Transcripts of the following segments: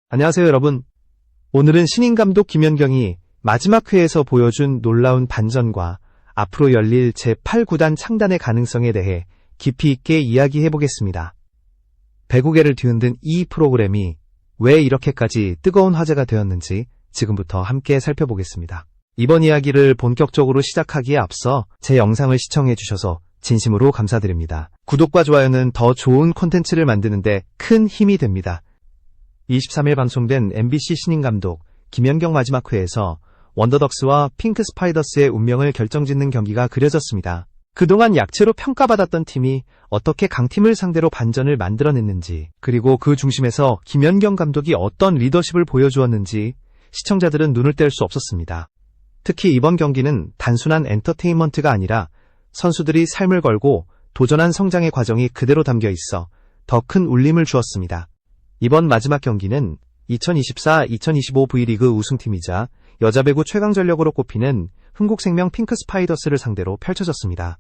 안녕하세요, 여러분. 오늘은 신인 감독 김연경이 마지막 회에서 보여준 놀라운 반전과 앞으로 열릴 제8구단 창단의 가능성에 대해 깊이 있게 이야기해보겠습니다. 배구계를 뒤흔든 이 프로그램이 왜 이렇게까지 뜨거운 화제가 되었는지 지금부터 함께 살펴보겠습니다. 이번 이야기를 본격적으로 시작하기에 앞서 제 영상을 시청해주셔서 진심으로 감사드립니다. 구독과 좋아요는 더 좋은 콘텐츠를 만드는데 큰 힘이 됩니다. 23일 방송된 MBC 신인 감독 김연경 마지막 회에서 원더덕스와 핑크 스파이더스의 운명을 결정짓는 경기가 그려졌습니다. 그동안 약체로 평가받았던 팀이 어떻게 강팀을 상대로 반전을 만들어냈는지, 그리고 그 중심에서 김연경 감독이 어떤 리더십을 보여주었는지 시청자들은 눈을 뗄 수 없었습니다. 특히 이번 경기는 단순한 엔터테인먼트가 아니라 선수들이 삶을 걸고 도전한 성장의 과정이 그대로 담겨 있어 더 큰 울림을 주었습니다. 이번 마지막 경기는 2024-2025 V리그 우승팀이자 여자 배구 최강 전력으로 꼽히는 흥국생명 핑크 스파이더스를 상대로 펼쳐졌습니다.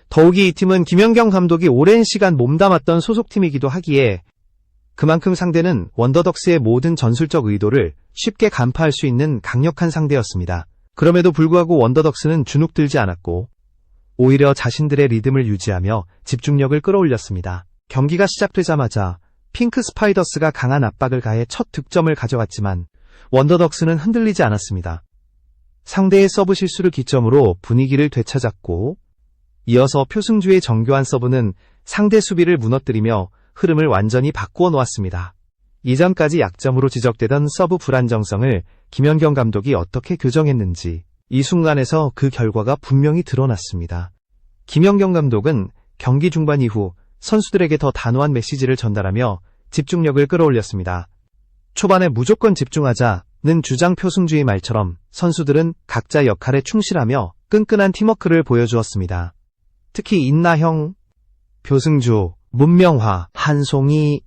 더욱이 이 팀은 김연경 감독이 오랜 시간 몸담았던 소속팀이기도 하기에 그만큼 상대는 원더덕스의 모든 전술적 의도를 쉽게 간파할 수 있는 강력한 상대였습니다. 그럼에도 불구하고 원더덕스는 주눅들지 않았고 오히려 자신들의 리듬을 유지하며 집중력을 끌어올렸습니다. 경기가 시작되자마자 핑크 스파이더스가 강한 압박을 가해 첫 득점을 가져갔지만 원더덕스는 흔들리지 않았습니다. 상대의 서브 실수를 기점으로 분위기를 되찾았고, 이어서 표승주의 정교한 서브는 상대 수비를 무너뜨리며 흐름을 완전히 바꾸어 놓았습니다. 이전까지 약점으로 지적되던 서브 불안정성을 김연경 감독이 어떻게 교정했는지 이 순간에서 그 결과가 분명히 드러났습니다. 김연경 감독은 경기 중반 이후 선수들에게 더 단호한 메시지를 전달하며 집중력을 끌어올렸습니다. 초반에 무조건 집중하자는 주장 표승주의 말처럼 선수들은 각자 역할에 충실하며 끈끈한 팀워크를 보여주었습니다. 특히 인나형, 표승주, 문명화, 한송이,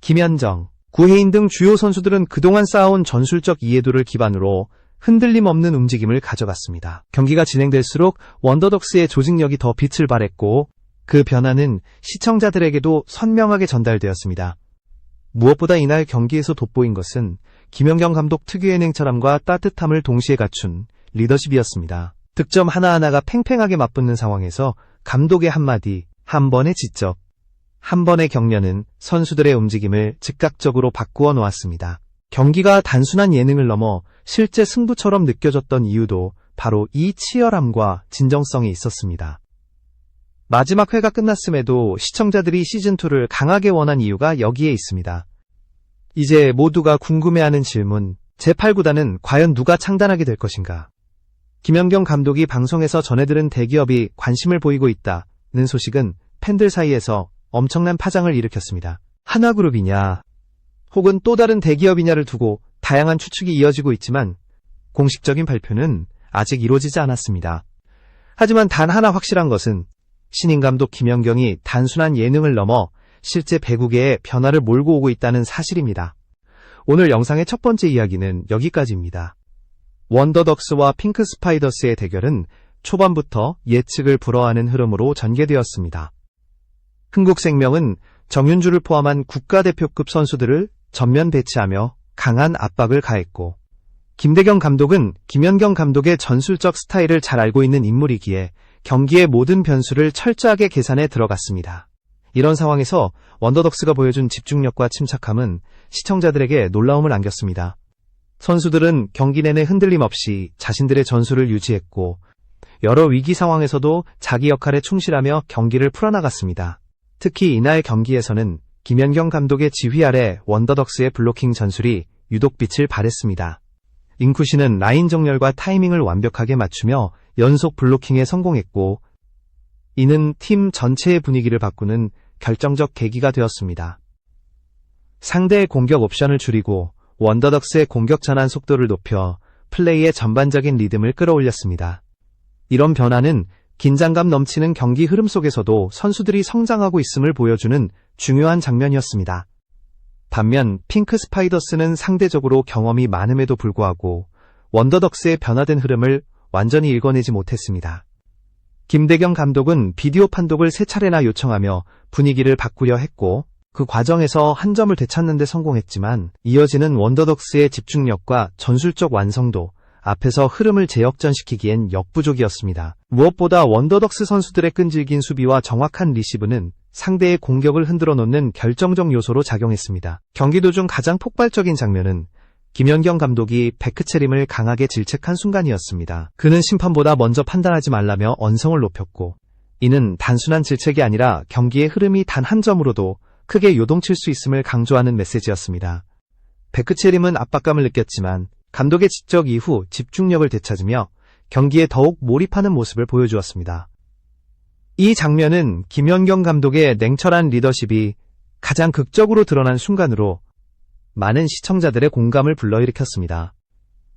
김현정, 구혜인 등 주요 선수들은 그동안 쌓아온 전술적 이해도를 기반으로 흔들림 없는 움직임을 가져갔습니다. 경기가 진행될수록 원더덕스의 조직력이 더 빛을 발했고, 그 변화는 시청자들에게도 선명하게 전달되었습니다. 무엇보다 이날 경기에서 돋보인 것은 김연경 감독 특유의 냉철함과 따뜻함을 동시에 갖춘 리더십이었습니다. 득점 하나하나가 팽팽하게 맞붙는 상황에서 감독의 한마디, 한 번의 지적, 한 번의 격려는 선수들의 움직임을 즉각적으로 바꾸어 놓았습니다. 경기가 단순한 예능을 넘어 실제 승부처럼 느껴졌던 이유도 바로 이 치열함과 진정성이 있었습니다. 마지막 회가 끝났음에도 시청자들이 시즌2를 강하게 원한 이유가 여기에 있습니다. 이제 모두가 궁금해하는 질문, 제8구단은 과연 누가 창단하게 될 것인가? 김연경 감독이 방송에서 전해들은 대기업이 관심을 보이고 있다는 소식은 팬들 사이에서 엄청난 파장을 일으켰습니다. 하나그룹이냐, 혹은 또 다른 대기업이냐를 두고 다양한 추측이 이어지고 있지만 공식적인 발표는 아직 이루어지지 않았습니다. 하지만 단 하나 확실한 것은 신인 감독 김연경이 단순한 예능을 넘어 실제 배구계에 변화를 몰고 오고 있다는 사실입니다. 오늘 영상의 첫 번째 이야기는 여기까지입니다. 원더덕스와 핑크 스파이더스의 대결은 초반부터 예측을 불허하는 흐름으로 전개되었습니다. 흥국생명은 정윤주를 포함한 국가대표급 선수들을 전면 배치하며 강한 압박을 가했고, 김대경 감독은 김연경 감독의 전술적 스타일을 잘 알고 있는 인물이기에 경기의 모든 변수를 철저하게 계산해 들어갔습니다. 이런 상황에서 원더덕스가 보여준 집중력과 침착함은 시청자들에게 놀라움을 안겼습니다. 선수들은 경기 내내 흔들림 없이 자신들의 전술을 유지했고, 여러 위기 상황에서도 자기 역할에 충실하며 경기를 풀어나갔습니다. 특히 이날 경기에서는 김연경 감독의 지휘 아래 원더덕스의 블로킹 전술이 유독 빛을 발했습니다. 잉쿠시는 라인 정렬과 타이밍을 완벽하게 맞추며 연속 블로킹에 성공했고, 이는 팀 전체의 분위기를 바꾸는 결정적 계기가 되었습니다. 상대의 공격 옵션을 줄이고 원더덕스의 공격 전환 속도를 높여 플레이의 전반적인 리듬을 끌어올렸습니다. 이런 변화는 긴장감 넘치는 경기 흐름 속에서도 선수들이 성장하고 있음을 보여주는 중요한 장면이었습니다. 반면 핑크 스파이더스는 상대적으로 경험이 많음에도 불구하고 원더덕스의 변화된 흐름을 완전히 읽어내지 못했습니다. 김대경 감독은 비디오 판독을 3차례나 요청하며 분위기를 바꾸려 했고, 그 과정에서 한 점을 되찾는 데 성공했지만 이어지는 원더덕스의 집중력과 전술적 완성도, 앞에서 흐름을 재역전시키기엔 역부족이었습니다. 무엇보다 원더덕스 선수들의 끈질긴 수비와 정확한 리시브는 상대의 공격을 흔들어 놓는 결정적 요소로 작용했습니다. 경기 도중 가장 폭발적인 장면은 김연경 감독이 베크체림을 강하게 질책한 순간이었습니다. 그는 심판보다 먼저 판단하지 말라며 언성을 높였고, 이는 단순한 질책이 아니라 경기의 흐름이 단 한 점으로도 크게 요동칠 수 있음을 강조하는 메시지였습니다. 베크체림은 압박감을 느꼈지만 감독의 지적 이후 집중력을 되찾으며 경기에 더욱 몰입하는 모습을 보여주었습니다. 이 장면은 김연경 감독의 냉철한 리더십이 가장 극적으로 드러난 순간으로 많은 시청자들의 공감을 불러일으켰습니다.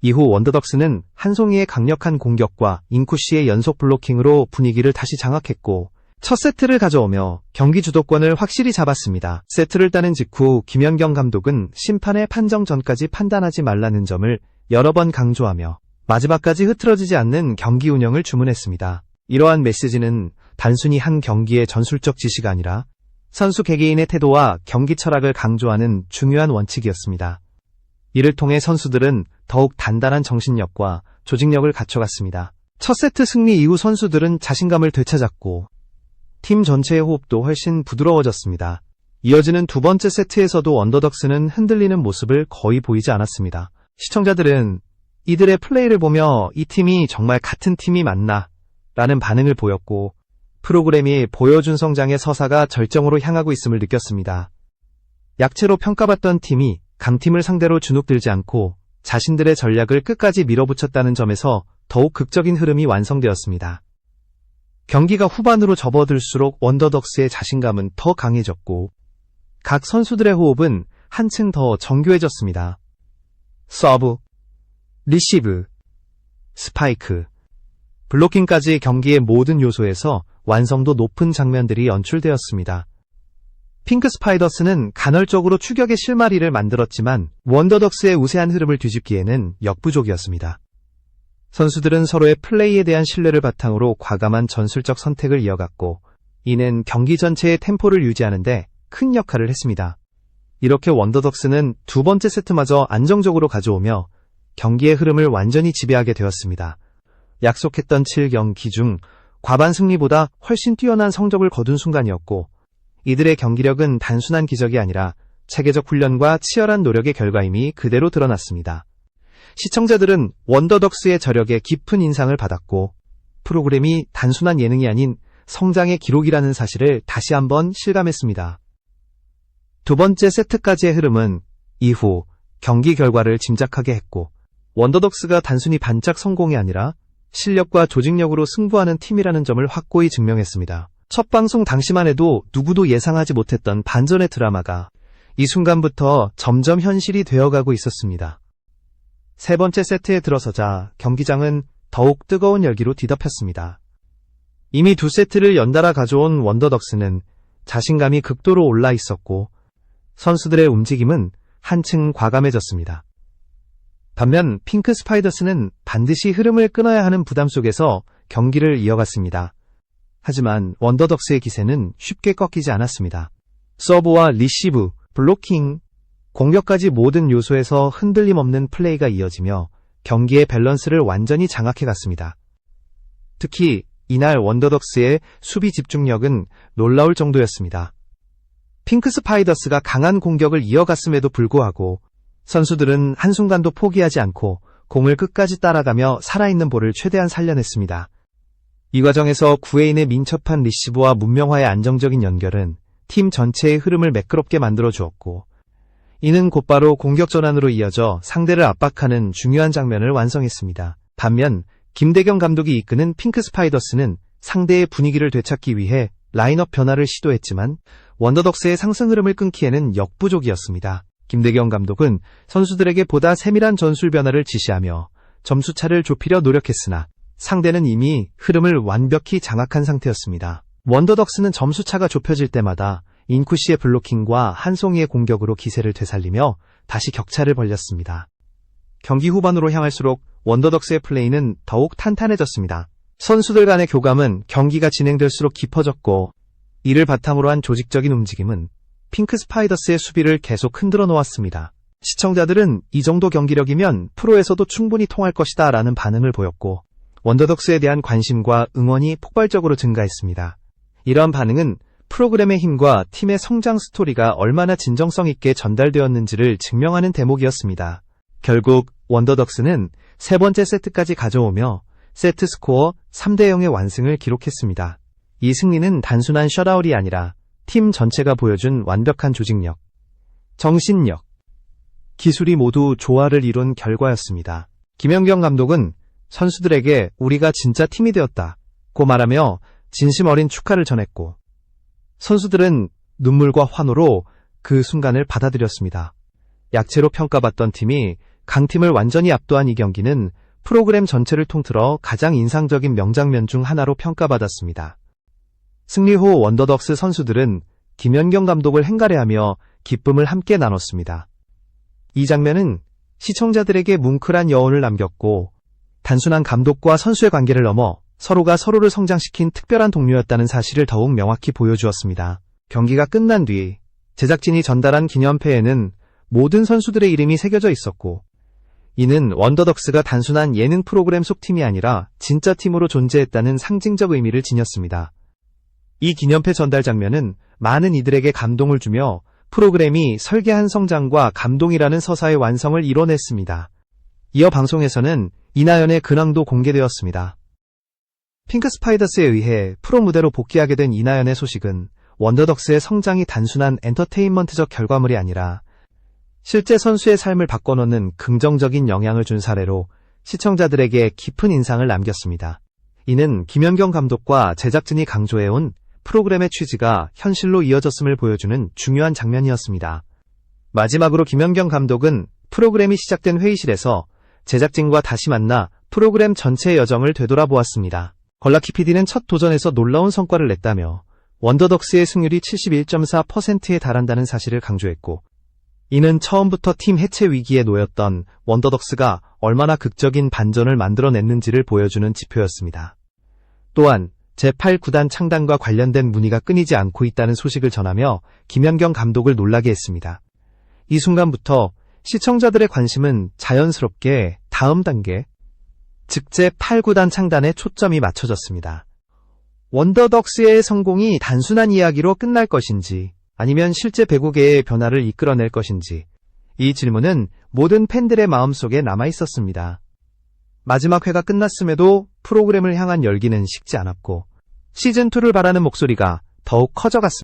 이후 원더덕스는 한송이의 강력한 공격과 인쿠시의 연속 블로킹으로 분위기를 다시 장악했고 첫 세트를 가져오며 경기 주도권을 확실히 잡았습니다. 세트를 따낸 직후 김연경 감독은 심판의 판정 전까지 판단하지 말라는 점을 여러 번 강조하며 마지막까지 흐트러지지 않는 경기 운영을 주문했습니다. 이러한 메시지는 단순히 한 경기의 전술적 지시가 아니라 선수 개개인의 태도와 경기 철학을 강조하는 중요한 원칙이었습니다. 이를 통해 선수들은 더욱 단단한 정신력과 조직력을 갖춰갔습니다. 첫 세트 승리 이후 선수들은 자신감을 되찾았고 팀 전체의 호흡도 훨씬 부드러워졌습니다. 이어지는 두 번째 세트에서도 원더덕스는 흔들리는 모습을 거의 보이지 않았습니다. 시청자들은 이들의 플레이를 보며 이 팀이 정말 같은 팀이 맞나? 라는 반응을 보였고 프로그램이 보여준 성장의 서사가 절정으로 향하고 있음을 느꼈습니다. 약체로 평가받던 팀이 강팀을 상대로 주눅들지 않고 자신들의 전략을 끝까지 밀어붙였다는 점에서 더욱 극적인 흐름이 완성되었습니다. 경기가 후반으로 접어들수록 원더덕스의 자신감은 더 강해졌고 각 선수들의 호흡은 한층 더 정교해졌습니다. 서브, 리시브, 스파이크, 블로킹까지 경기의 모든 요소에서 완성도 높은 장면들이 연출되었습니다. 핑크 스파이더스는 간헐적으로 추격의 실마리를 만들었지만 원더덕스의 우세한 흐름을 뒤집기에는 역부족이었습니다. 선수들은 서로의 플레이에 대한 신뢰를 바탕으로 과감한 전술적 선택을 이어갔고 이는 경기 전체의 템포를 유지하는 데 큰 역할을 했습니다. 이렇게 원더덕스는 두 번째 세트마저 안정적으로 가져오며 경기의 흐름을 완전히 지배하게 되었습니다. 약속했던 7경기 중 과반 승리보다 훨씬 뛰어난 성적을 거둔 순간이었고 이들의 경기력은 단순한 기적이 아니라 체계적 훈련과 치열한 노력의 결과임이 그대로 드러났습니다. 시청자들은 원더덕스의 저력에 깊은 인상을 받았고 프로그램이 단순한 예능이 아닌 성장의 기록이라는 사실을 다시 한번 실감했습니다. 두 번째 세트까지의 흐름은 이후 경기 결과를 짐작하게 했고 원더덕스가 단순히 반짝 성공이 아니라 실력과 조직력으로 승부하는 팀이라는 점을 확고히 증명했습니다. 첫 방송 당시만 해도 누구도 예상하지 못했던 반전의 드라마가 이 순간부터 점점 현실이 되어가고 있었습니다. 세 번째 세트에 들어서자 경기장은 더욱 뜨거운 열기로 뒤덮였습니다. 이미 두 세트를 연달아 가져온 원더덕스는 자신감이 극도로 올라 있었고 선수들의 움직임은 한층 과감해졌습니다. 반면 핑크 스파이더스는 반드시 흐름을 끊어야 하는 부담 속에서 경기를 이어갔습니다. 하지만 원더덕스의 기세는 쉽게 꺾이지 않았습니다. 서브와 리시브, 블로킹, 공격까지 모든 요소에서 흔들림 없는 플레이가 이어지며 경기의 밸런스를 완전히 장악해갔습니다. 특히 이날 원더덕스의 수비 집중력은 놀라울 정도였습니다. 핑크 스파이더스가 강한 공격을 이어갔음에도 불구하고 선수들은 한순간도 포기하지 않고 공을 끝까지 따라가며 살아있는 볼을 최대한 살려냈습니다. 이 과정에서 구혜인의 민첩한 리시브와 문명화의 안정적인 연결은 팀 전체의 흐름을 매끄럽게 만들어 주었고 이는 곧바로 공격 전환으로 이어져 상대를 압박하는 중요한 장면을 완성했습니다. 반면 김대경 감독이 이끄는 핑크 스파이더스는 상대의 분위기를 되찾기 위해 라인업 변화를 시도했지만 원더덕스의 상승 흐름을 끊기에는 역부족이었습니다. 김대경 감독은 선수들에게 보다 세밀한 전술 변화를 지시하며 점수차를 좁히려 노력했으나 상대는 이미 흐름을 완벽히 장악한 상태였습니다. 원더덕스는 점수차가 좁혀질 때마다 인쿠시의 블로킹과 한송이의 공격으로 기세를 되살리며 다시 격차를 벌렸습니다. 경기 후반으로 향할수록 원더덕스의 플레이는 더욱 탄탄해졌습니다. 선수들 간의 교감은 경기가 진행될수록 깊어졌고 이를 바탕으로 한 조직적인 움직임은 핑크 스파이더스의 수비를 계속 흔들어 놓았습니다. 시청자들은 이 정도 경기력이면 프로에서도 충분히 통할 것이다 라는 반응을 보였고, 원더덕스에 대한 관심과 응원이 폭발적으로 증가했습니다. 이러한 반응은 프로그램의 힘과 팀의 성장 스토리가 얼마나 진정성 있게 전달되었는지를 증명하는 대목이었습니다. 결국 원더덕스는 세 번째 세트까지 가져오며 세트 스코어 3대0의 완승을 기록했습니다. 이 승리는 단순한 셧아웃이 아니라 팀 전체가 보여준 완벽한 조직력, 정신력, 기술이 모두 조화를 이룬 결과였습니다. 김연경 감독은 선수들에게 우리가 진짜 팀이 되었다고 말하며 진심 어린 축하를 전했고, 선수들은 눈물과 환호로 그 순간을 받아들였습니다. 약체로 평가받던 팀이 강팀을 완전히 압도한 이 경기는 프로그램 전체를 통틀어 가장 인상적인 명장면 중 하나로 평가받았습니다. 승리 후 원더덕스 선수들은 김연경 감독을 행가래하며 기쁨을 함께 나눴습니다. 이 장면은 시청자들에게 뭉클한 여운을 남겼고, 단순한 감독과 선수의 관계를 넘어 서로가 서로를 성장시킨 특별한 동료였다는 사실을 더욱 명확히 보여주었습니다. 경기가 끝난 뒤 제작진이 전달한 기념패에는 모든 선수들의 이름이 새겨져 있었고, 이는 원더덕스가 단순한 예능 프로그램 속 팀이 아니라 진짜 팀으로 존재했다는 상징적 의미를 지녔습니다. 이 기념패 전달 장면은 많은 이들에게 감동을 주며 프로그램이 설계한 성장과 감동이라는 서사의 완성을 이뤄냈습니다. 이어 방송에서는 이나연의 근황도 공개되었습니다. 핑크 스파이더스에 의해 프로 무대로 복귀하게 된 이나연의 소식은 원더덕스의 성장이 단순한 엔터테인먼트적 결과물이 아니라 실제 선수의 삶을 바꿔놓는 긍정적인 영향을 준 사례로 시청자들에게 깊은 인상을 남겼습니다. 이는 김연경 감독과 제작진이 강조해온 프로그램의 취지가 현실로 이어졌음을 보여주는 중요한 장면이었습니다. 마지막으로 김연경 감독은 프로그램이 시작된 회의실에서 제작진과 다시 만나 프로그램 전체의 여정을 되돌아보았습니다. 걸라키 PD는 첫 도전에서 놀라운 성과를 냈다며 원더덕스의 승률이 71.4%에 달한다는 사실을 강조했고, 이는 처음부터 팀 해체 위기에 놓였던 원더덕스가 얼마나 극적인 반전을 만들어냈는지를 보여주는 지표였습니다. 또한 제8구단 창단과 관련된 문의가 끊이지 않고 있다는 소식을 전하며 김연경 감독을 놀라게 했습니다. 이 순간부터 시청자들의 관심은 자연스럽게 다음 단계, 즉 제8구단 창단에 초점이 맞춰졌습니다. 원더덕스의 성공이 단순한 이야기로 끝날 것인지 아니면 실제 배구계의 변화를 이끌어낼 것인지, 이 질문은 모든 팬들의 마음속에 남아있었습니다. 마지막 회가 끝났음에도 프로그램을 향한 열기는 식지 않았고, 시즌2를 바라는 목소리가 더욱 커져갔습니다.